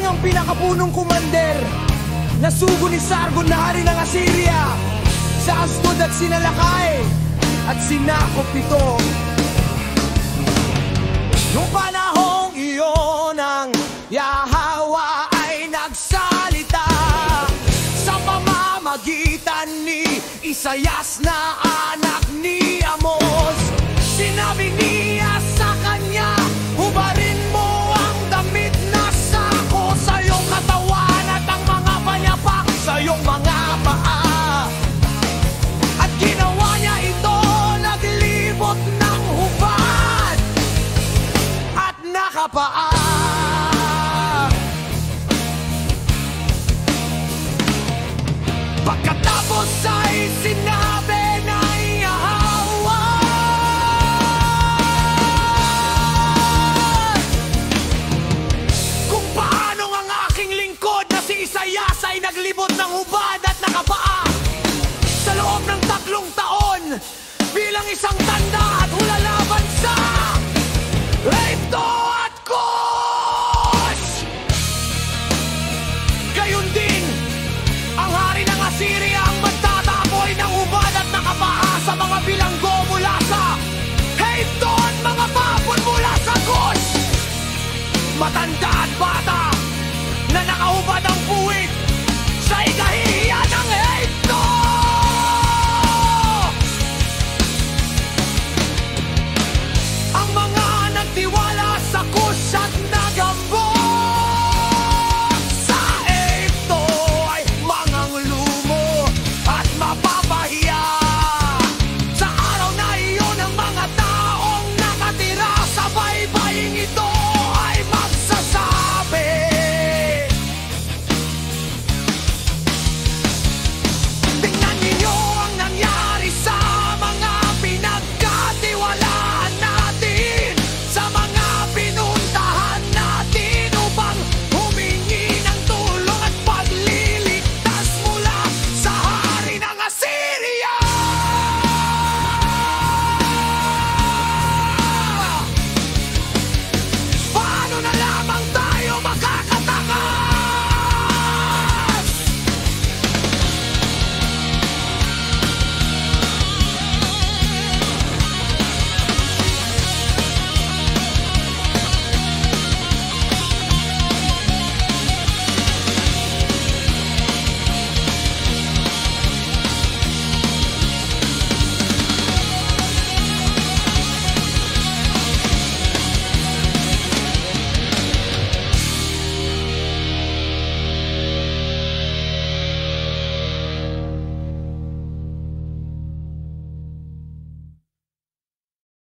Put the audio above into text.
ang pinakapunong kumander, nasugo ni Sargon na hari ng Assyria. Sa Asdod at sinalakay at sinakop ito. Noong panahong iyon ang Yahweh ay nagsalita sa pamamagitan ni Isaias na anak ni Amos. Sinabi niya sa kanya, hubarin mo ang damit na sako sa iyong katawan at ang mga panyapak sa iyong mga paa. At ginawa niya ito, naglibot ng hubad at nakapaa. Pagkatapos ay sinabi ng Yahweh, kung paano ang aking lingkod na si Isaias ay naglibot ng hubad at nakapaa sa loob ng 3 taon bilang isang tanda at hulalaban sa Egypto at Cush. Gayon din ang hari ng Assyria ang magtataboy ng hubad at nakapaa sa mga bilanggo mula sa Egypto at mga papon mula sa Cush. Matanda at bata